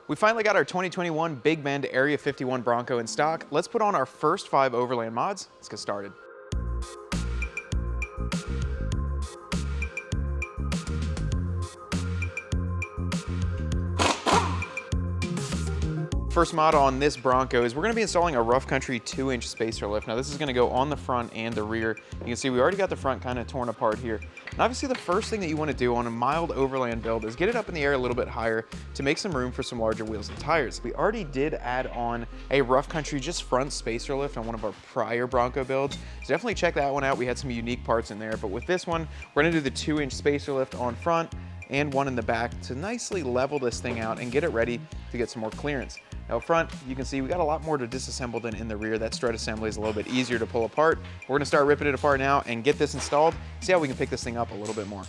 We finally got our 2021 Big Bend Area 51 Bronco in stock. Let's put on our first 5 Overland mods. Let's get started. First mod on this Bronco is we're going to be installing a rough country 2-inch spacer lift. Now this is going to go on the front and the rear. You can see we already got the front kind of torn apart here. And obviously the first thing that you want to do on a mild Overland build is get it up in the air a little bit higher to make some room for some larger wheels and tires. We already did add on a rough country just front spacer lift on one of our prior Bronco builds. So definitely check that one out. We had some unique parts in there, but with this one, we're going to do the 2-inch spacer lift on front and one in the back to nicely level this thing out and get it ready to get some more clearance. Now up front, you can see we got a lot more to disassemble than in the rear. That strut assembly is a little bit easier to pull apart. We're gonna start ripping it apart now and get this installed, see how we can pick this thing up a little bit more.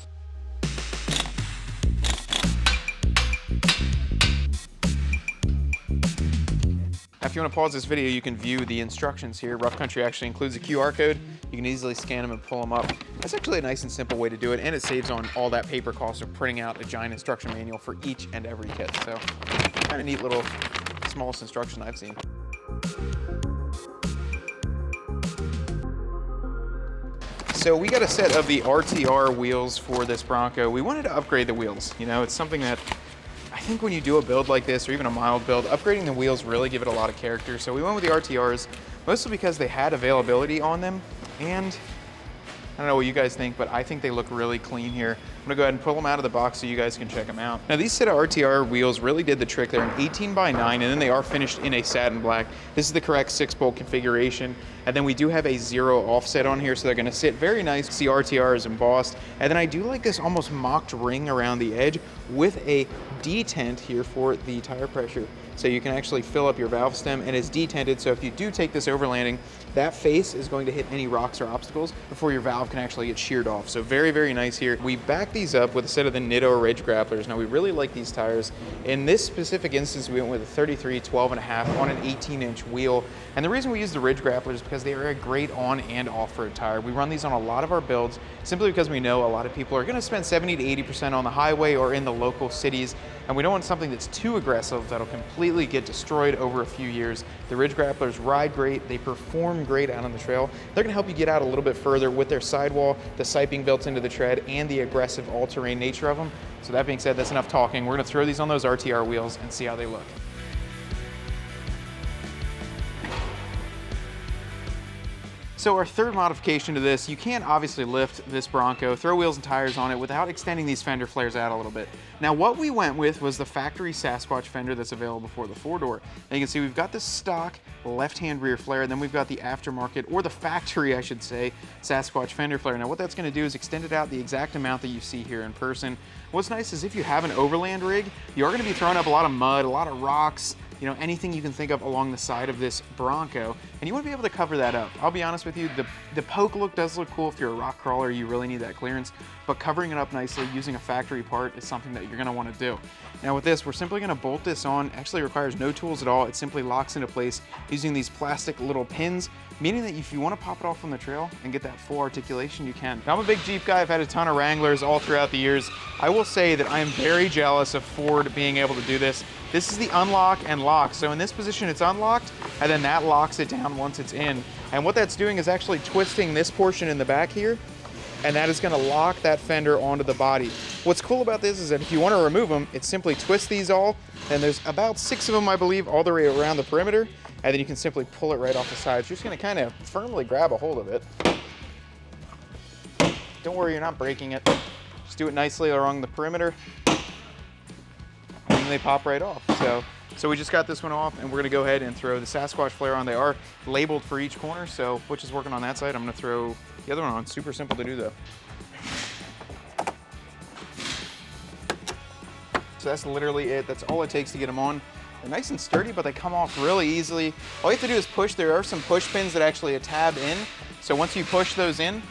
Now, if you want to pause this video, you can view the instructions here. Rough Country actually includes a QR code. You can easily scan them and pull them up. That's actually a nice and simple way to do it, and it saves on all that paper cost of printing out a giant instruction manual for each and every kit. So, kind of neat little, smallest instruction I've seen. So we got a set of the RTR wheels for this Bronco. We wanted to upgrade the wheels. You know, it's something that I think when you do a build like this, or even a mild build, upgrading the wheels really give it a lot of character. So we went with the RTRs, mostly because they had availability on them, and I don't know what you guys think, but I think they look really clean here. I'm gonna go ahead and pull them out of the box so you guys can check them out. Now these set of RTR wheels really did the trick. They're an 18x9, and then they are finished in a satin black. This is the correct 6-bolt configuration. And then we do have a 0 offset on here, so they're gonna sit very nice. See, RTR is embossed. And then I do like this almost mocked ring around the edge with a detent here for the tire pressure. So you can actually fill up your valve stem, and it's detented, so if you do take this overlanding, that face is going to hit any rocks or obstacles before your valve can actually get sheared off. So very, very nice here. We back these up with a set of the Nitto Ridge grapplers. Now we really like these tires. In this specific instance, we went with a 33 12.5 on an 18-inch wheel. And the reason we use the Ridge grapplers is because they are a great on and off-road tire. We run these on a lot of our builds simply because we know a lot of people are gonna spend 70 to 80% on the highway or in the local cities, and we don't want something that's too aggressive that'll completely get destroyed over a few years. The Ridge grapplers ride great, they perform great out on the trail. They're gonna help you get out a little bit further with their sidewall, the siping built into the tread, and the aggressive all-terrain nature of them. So that being said, that's enough talking. We're gonna throw these on those RTR wheels and see how they look. So our third modification to this, you can't obviously lift this Bronco, throw wheels and tires on it without extending these fender flares out a little bit. Now what we went with was the factory Sasquatch fender that's available for the 4-door. Now you can see we've got the stock left-hand rear flare, and then we've got the aftermarket, or the factory I should say, Sasquatch fender flare. Now what that's gonna do is extend it out the exact amount that you see here in person. What's nice is if you have an Overland rig, you are gonna be throwing up a lot of mud, a lot of rocks, you know, anything you can think of along the side of this Bronco, and you want to be able to cover that up. I'll be honest with you, the poke look does look cool if you're a rock crawler, you really need that clearance, but covering it up nicely using a factory part is something that you're going to want to do. Now with this, we're simply going to bolt this on. Actually requires no tools at all. It simply locks into place using these plastic little pins, meaning that if you want to pop it off from the trail and get that full articulation, you can. Now I'm a big Jeep guy. I've had a ton of Wranglers all throughout the years. I will say that I am very jealous of Ford being able to do this. This is the unlock and lock. So in this position, it's unlocked, and then that locks it down once it's in. And what that's doing is actually twisting this portion in the back here, and that is gonna lock that fender onto the body. What's cool about this is that if you wanna remove them, it's simply twist these all, and there's about 6 of them, I believe, all the way around the perimeter, and then you can simply pull it right off the sides. You're just gonna kind of firmly grab a hold of it. Don't worry, you're not breaking it. Just do it nicely along the perimeter, and they pop right off. So we just got this one off, and we're gonna go ahead and throw the Sasquatch flare on. They are labeled for each corner, so Butch is working on that side. I'm gonna throw the other one on. Super simple to do though. So that's literally it. That's all it takes to get them on. They're nice and sturdy, but they come off really easily. All you have to do is push. There are some push pins that actually tab in. So once you push those in,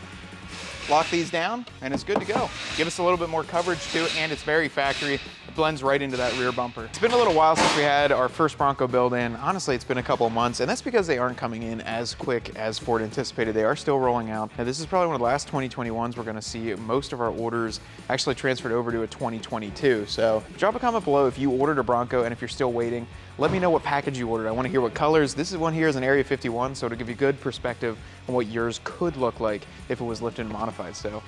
lock these down, and it's good to go. Give us a little bit more coverage too, and it's very factory. The blends right into that rear bumper. It's been a little while since we had our first Bronco build in. Honestly, it's been a couple of months, and that's because they aren't coming in as quick as Ford anticipated. They are still rolling out. Now, this is probably one of the last 2021s we're gonna see most of our orders actually transferred over to a 2022. So drop a comment below if you ordered a Bronco, and if you're still waiting, let me know what package you ordered. I wanna hear what colors. This is one here is an Area 51, so it'll give you good perspective on what yours could look like if it was lifted and modified. So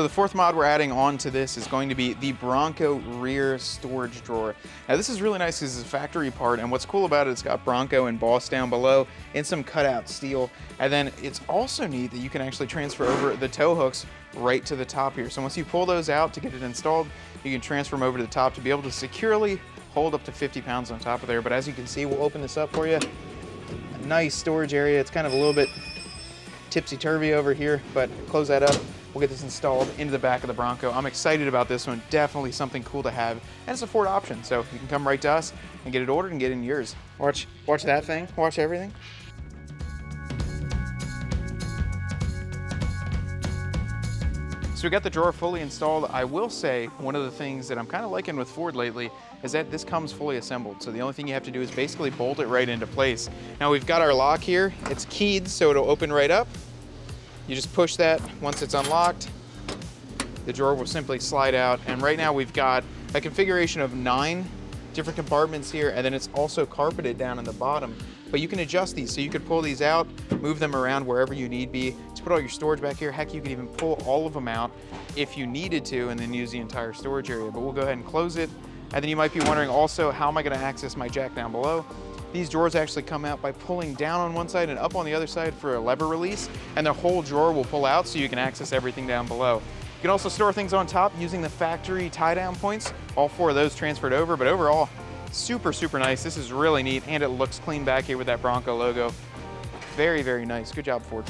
the fourth mod we're adding on to this is going to be the Bronco rear storage drawer. Now this is really nice because it's a factory part, and what's cool about it, it's got Bronco embossed down below and some cutout steel. And then it's also neat that you can actually transfer over the tow hooks right to the top here. So once you pull those out to get it installed, you can transfer them over to the top to be able to securely hold up to 50 pounds on top of there. But as you can see, we'll open this up for you. A nice storage area. It's kind of a little bit tipsy-turvy over here, but close that up. We'll get this installed into the back of the Bronco. I'm excited about this one. Definitely something cool to have, and it's a Ford option, so you can come right to us and get it ordered and get in yours. Watch that thing. Watch everything. So we got the drawer fully installed. I will say one of the things that I'm kind of liking with Ford lately is that this comes fully assembled. So the only thing you have to do is basically bolt it right into place. Now we've got our lock here. It's keyed, so it'll open right up. You just push that. Once it's unlocked, the drawer will simply slide out. And right now we've got a configuration of 9 different compartments here, and then it's also carpeted down in the bottom. But you can adjust these, so you could pull these out, move them around wherever you need be to put all your storage back here. Heck, you can even pull all of them out if you needed to and then use the entire storage area. But we'll go ahead and close it. And then you might be wondering also, how am I gonna access my jack down below? These drawers actually come out by pulling down on one side and up on the other side for a lever release, and the whole drawer will pull out so you can access everything down below. You can also store things on top using the factory tie-down points. All 4 of those transferred over, but overall, super, super nice. This is really neat, and it looks clean back here with that Bronco logo. Very, very nice. Good job, Ford.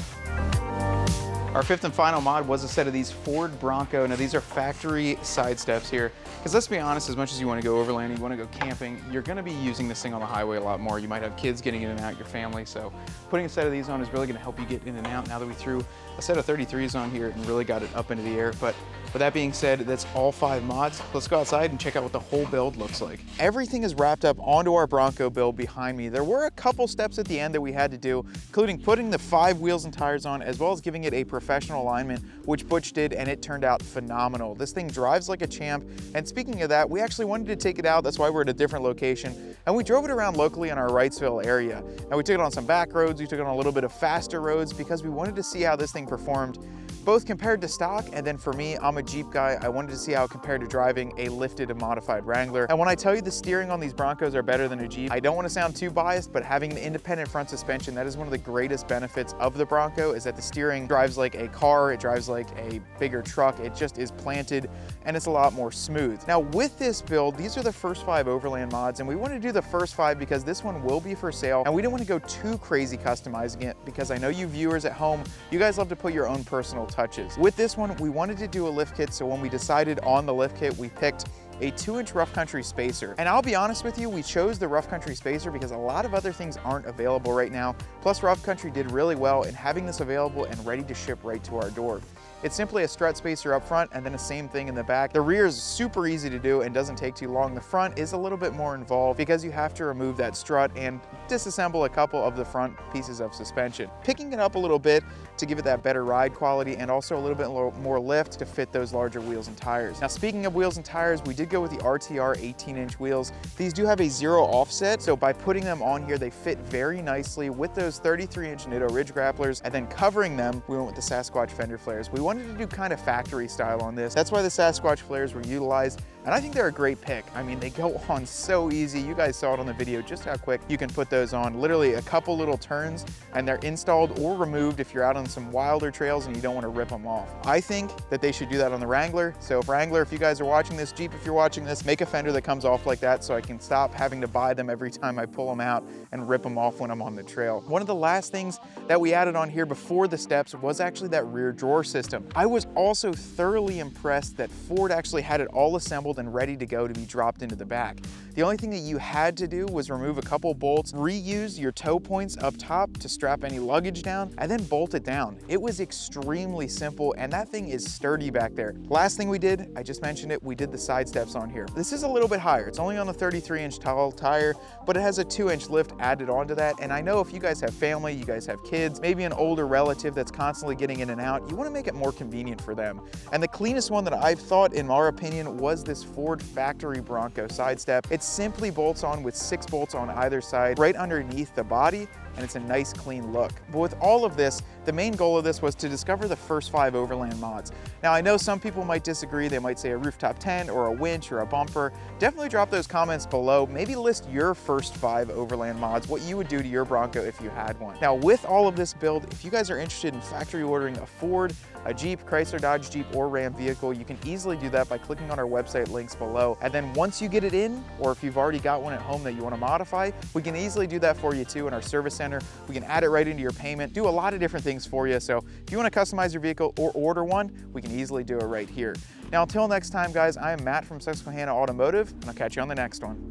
Our 5th and final mod was a set of these Ford Bronco. Now these are factory side steps here. Because let's be honest, as much as you want to go overland, you want to go camping, you're going to be using this thing on the highway a lot more. You might have kids getting in and out, your family. So putting a set of these on is really going to help you get in and out now that we threw a set of 33s on here and really got it up into the air. But with that being said, that's all 5 mods. Let's go outside and check out what the whole build looks like. Everything is wrapped up onto our Bronco build behind me. There were a couple steps at the end that we had to do, including putting the 5 wheels and tires on, as well as giving it a professional alignment, which Butch did, and it turned out phenomenal. This thing drives like a champ. And speaking of that, we actually wanted to take it out. That's why we're at a different location. And we drove it around locally in our Wrightsville area. And we took it on some back roads. We took it on a little bit of faster roads because we wanted to see how this thing performed, both compared to stock, and then for me, I'm a Jeep guy. I wanted to see how it compared to driving a lifted and modified Wrangler. And when I tell you the steering on these Broncos are better than a Jeep, I don't want to sound too biased, but having an independent front suspension, that is one of the greatest benefits of the Bronco, is that the steering drives like a car, it drives like a bigger truck, it just is planted, and it's a lot more smooth. Now with this build, these are the first 5 Overland mods, and we want to do the first 5 because this one will be for sale, and we don't want to go too crazy customizing it because I know you viewers at home, you guys love to put your own personal touches. With this one, we wanted to do a lift kit, so when we decided on the lift kit, we picked a 2-inch rough country spacer. And I'll be honest with you, we chose the rough country spacer because a lot of other things aren't available right now. Plus rough country did really well in having this available and ready to ship right to our door. It's simply a strut spacer up front and then the same thing in the back. The rear is super easy to do and doesn't take too long. The front is a little bit more involved because you have to remove that strut and disassemble a couple of the front pieces of suspension. Picking it up a little bit to give it that better ride quality and also a little bit more lift to fit those larger wheels and tires. Now speaking of wheels and tires, we did go with the RTR 18-inch wheels. These do have a 0 offset, so by putting them on here, they fit very nicely with those 33-inch Nitto Ridge grapplers, and then covering them, we went with the Sasquatch fender flares. We wanted to do kind of factory style on this. That's why the Sasquatch flares were utilized, and I think they're a great pick. I mean, they go on so easy. You guys saw it on the video just how quick you can put those on. Literally a couple little turns and they're installed or removed if you're out on some wilder trails and you don't want to rip them off. I think that they should do that on the Wrangler. So if Wrangler, if you guys are watching this, Jeep, if you're watching this, make a fender that comes off like that so I can stop having to buy them every time I pull them out and rip them off when I'm on the trail. One of the last things that we added on here before the steps was actually that rear drawer system. I was also thoroughly impressed that Ford actually had it all assembled and ready to go to be dropped into the back. The only thing that you had to do was remove a couple bolts, reuse your toe points up top to strap any luggage down, and then bolt it down. It was extremely simple, and that thing is sturdy back there. Last thing we did, I just mentioned it, we did the side steps on here. This is a little bit higher. It's only on the 33-inch tall tire, but it has a 2-inch lift added onto that. And I know if you guys have family, you guys have kids, maybe an older relative that's constantly getting in and out, you want to make it more convenient for them. And the cleanest one that I've thought, in our opinion, was this Ford factory Bronco side step. It simply bolts on with 6 bolts on either side, right underneath the body, and it's a nice clean look. But with all of this, the main goal of this was to discover the first 5 Overland mods. Now I know some people might disagree, they might say a rooftop tent or a winch or a bumper. Definitely drop those comments below. Maybe list your first 5 Overland mods, what you would do to your Bronco if you had one. Now with all of this build, if you guys are interested in factory ordering a Ford, a Jeep, Chrysler, Dodge, Jeep, or Ram vehicle, you can easily do that by clicking on our website links below. And then once you get it in, or if you've already got one at home that you want to modify, we can easily do that for you too in our service center. We can add it right into your payment, do a lot of different things for you. So if you want to customize your vehicle or order one, we can easily do it right here. Now until next time guys, I am Matt from Susquehanna Automotive, and I'll catch you on the next one.